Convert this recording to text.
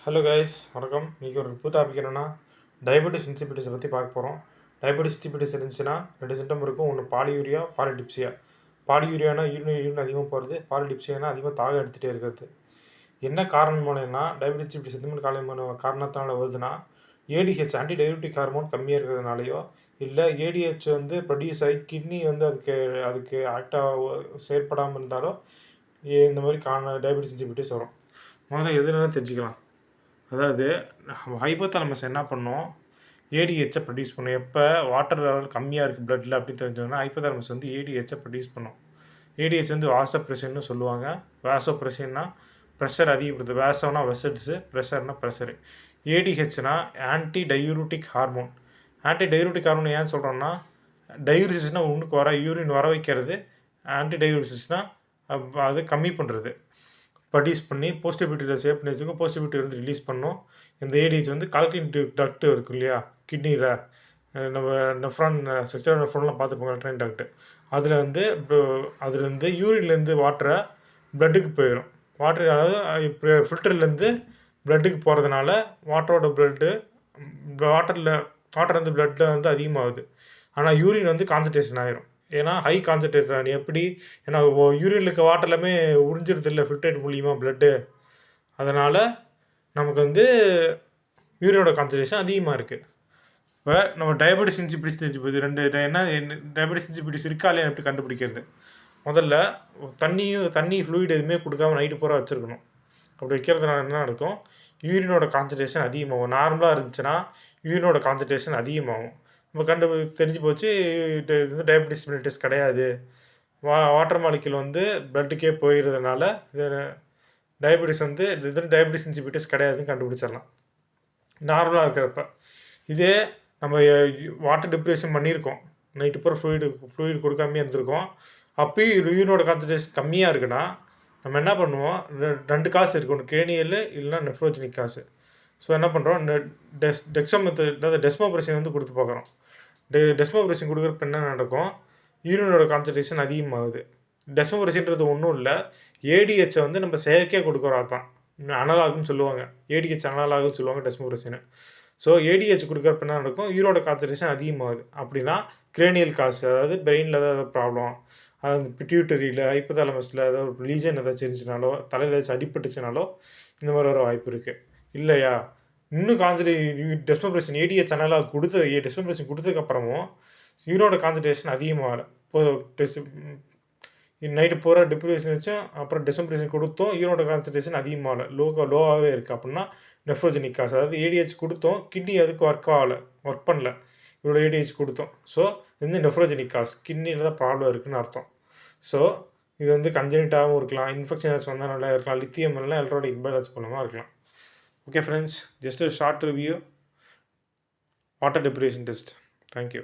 Hello guys, வணக்கம். இன்றைக்கி ஒரு புது டாபிக் என்னென்னா டயபெட்டிஸ் இன்சிபிலிட்டிஸை பற்றி பார்க்க போகிறோம். டயபெட்டிஸ் இன்சிபிலிட்டிஸ் இருந்துச்சுன்னா 2 சிம்டம் இருக்கும். ஒன்று பாலியூரியா, பாலிடிப்சியா. பாலியூரியானா யூரின் அதிகமாக போகிறது, பாலிடிப்சியானா அதிகமாக தாகம் எடுத்துகிட்டே இருக்கிறது. என்ன காரணம் மூலம்னா டயபெட்டிஸ் இன்சிபிலிட்டிஸ் எந்த மாதிரி காரணத்தினால வருதுன்னா ஏடிஹெச் ஆன்டி டயபெட்டிக் ஹார்மோன் கம்மியாக இருக்கிறதுனாலையோ இல்லை ஏடிஹெச் ப்ரொடியூஸ் ஆகி கிட்னி அதுக்கு ஆக்டாக செயல்படாமல் இருந்தாலோ இந்த மாதிரி டயபெட்டிஸ் இன்சிபிலிட்டிஸ் வரும். முதல்ல எதுனாலும் தெரிஞ்சுக்கலாம். அதாவது ஹைபோதாலமஸ் என்ன பண்ணோம், ஏடிஹெச்சை ப்ரொடியூஸ் பண்ணும். எப்போ வாட்டர் லெவல் கம்மியாக இருக்குது ப்ளட்டில் அப்படின்னு தெரிஞ்சோன்னா ஹைபோதாலமஸ் ஏடிஹெச்சை ப்ரொடியூஸ் பண்ணும். ஏடிஹெச் வாசோப்ரெஷன்னு சொல்லுவாங்க. வாசோப்ரெஷன்னா ப்ரெஷர் அதிகப்படுது. வேசோனா வெசல்ஸு, ப்ரெஷர்னா ப்ரெஷரு. ஏடிஹெச்னா anti diuretic hormone. Anti diuretic hormone ஏன்னு சொல்கிறோன்னா டயூரிசிஸ்னால் ஒன்றுக்கு யூரின் வர வைக்கிறது. ஆன்டி டயூரிசிஸ்னால் அது கம்மி பண்ணுறது. ப்ரொடியூஸ் பண்ணி போஸ்டிபிலிட்டியில் சேவ் பண்ணி வச்சுக்கோங்க. போஸ்டிபிலிட்டி ரிலீஸ் பண்ணோம். இந்த ஏடிஹெச் கால்குலேட்டிவ் டக்ட் இருக்கும் இல்லையா கிட்னியில், நம்ம நெஃப்ரான் செக்ஷுவல் நெஃப்ரான்லாம் பார்த்துருப்போம் எலக்ட்ரானிக் டக்ட். அதுலேருந்து யூரின்லேருந்து வாட்டரை ப்ளட்டுக்கு போயிடும். அதாவது ஃபில்டர்லேருந்து ப்ளட்டுக்கு போகிறதுனால வாட்டர் ப்ளட்டில் அதிகமாகுது. ஆனால் யூரின் கான்சன்ட்ரேஷன் ஆகிரும். ஏன்னா ஹை கான்சன்ட்ரேட் எப்படி, ஏன்னா யூரினில் இருக்க வாட்டர் எல்லாமே உறிஞ்சிருது இல்லை ஃபில்ட்ரேட் மூலியமாக ப்ளட்டு. அதனால் நமக்கு யூரினோட கான்சன்ட்ரேஷன் அதிகமாக இருக்குது. இப்போ நம்ம டயபெட்டிஸ் இன்சிபிலிட்டிஸ் தெரிஞ்சு போகுது. என்ன டயபெட்டிஸ் இன்சிபிலிட்டிஸ் இருக்கா இல்லையா எப்படி கண்டுபிடிக்கிறது? முதல்ல தண்ணி ஃப்ளூயிட் எதுவுமே கொடுக்காம நைட்டு பூரா வச்சுருக்கணும். அப்படி வைக்கிறதுனால என்ன நடக்கும், யூரினோட கான்சன்ட்ரேஷன் அதிகமாகும். நார்மலாக இருந்துச்சுன்னா யூரினோட கான்சன்ட்ரேஷன் அதிகமாகும். நம்ம தெரிஞ்சு போச்சு இது டயபெட்டிஸ் மிலிட்டிஸ் கிடையாது. வாட்டர் மாலிக்யூல் ப்ளட்டுக்கே போயிடுறதுனால இது டயபெட்டிஸ் டயபெட்டிஸ் இன்சிபிலிட்டிஸ் கிடையாதுன்னு கண்டுபிடிச்சிடலாம் நார்மலாக இருக்கிறப்ப. இதே நம்ம வாட்டர் டிப்ரேஷன் பண்ணியிருக்கோம், நைட்டு பூரா ஃப்ளூயிட் கொடுக்காமே இருந்திருக்கோம், அப்பயும் யூரினோட கான்சன்ட்ரேஷன் கம்மியாக இருக்குன்னா நம்ம என்ன பண்ணுவோம், 2 காசு இருக்குது. ஒன்று கிரேனியல் இல்லைன்னா நெஃப்ரோஜெனிக் காசு. ஸோ என்ன பண்ணுறோம், இந்த டெஸ்மோப்ரெசின் கொடுத்து பார்க்குறோம். டெஸ்மோப்ரெசின் கொடுக்குறப்ப என்ன நடக்கும், யூரினோட கான்சன்ட்ரேஷன் அதிகமாகுது. டெஸ்மோப்ரெசின்றது ஒன்றும் இல்லை, ஏடிஹெச்சை நம்ம செயற்கையாக கொடுக்குறோம். தான் அனலாகுன்னு சொல்லுவாங்க. ஏடிஹெச் அனலாகுன்னு சொல்லுவாங்க டெஸ்மோப்ரெசின். ஸோ ஏடிஹெச் கொடுக்குறப்ப என்ன நடக்கும், யூரினோட கான்சன்ட்ரேஷன் அதிகமாகுது. அப்படின்னா கிரேனியல் காசு, அதாவது பிரெயினில் ஏதாவது ப்ராப்ளம், அது பிட்யூட்டரியில் ஹைப்போதாலமஸில் ஏதாவது லீஜன் ஏதாச்சும் இருந்துச்சுனாலோ, தலையில் ஏதாச்சும் அடிபட்டுச்சுனாலோ இந்த மாதிரி வர வாய்ப்பு இருக்குது. இல்லையா இன்னும் டெஸ்மோப்ரெசின் ஏடிஹெச் அனலாக டெஸ்மோப்ரெசின் கொடுத்ததுக்கப்புறமும் யூரினோட கான்சன்ட்ரேஷன் அதிகமாகலை. நைட்டு பூரா டிப்ரெஷன் வச்சும் அப்புறம் டெஸ்மோப்ரெசின் கொடுத்தோம், யூரினோட கான்சன்ட்ரேஷன் அதிகமாகலை, லோவாகவே இருக்குது. அப்படின்னா நெஃப்ரோஜெனிக் காசு, அதாவது ஏடிஹெச் கொடுத்தோம், கிட்னி அதுக்கு ஒர்க் பண்ணல, இவ்வளோ ஏடிஹெச் கொடுத்தோம். ஸோ நெஃப்ரோஜெனிக் காசு, கிட்னியில் தான் ப்ராப்ளம் இருக்குதுன்னு அர்த்தம். ஸோ இது கன்ஜெனிட்டாகவும் இருக்கலாம், இன்ஃபெக்ஷன் ஏதாச்சும் வந்தால் நல்லா இருக்கலாம், லித்தியம் எல்லாம் எலக்ட்ரோலைட் இம்பேலன்ஸ் மூலமாக இருக்கலாம். Okay friends, just a short review, water deprivation test. Thank you.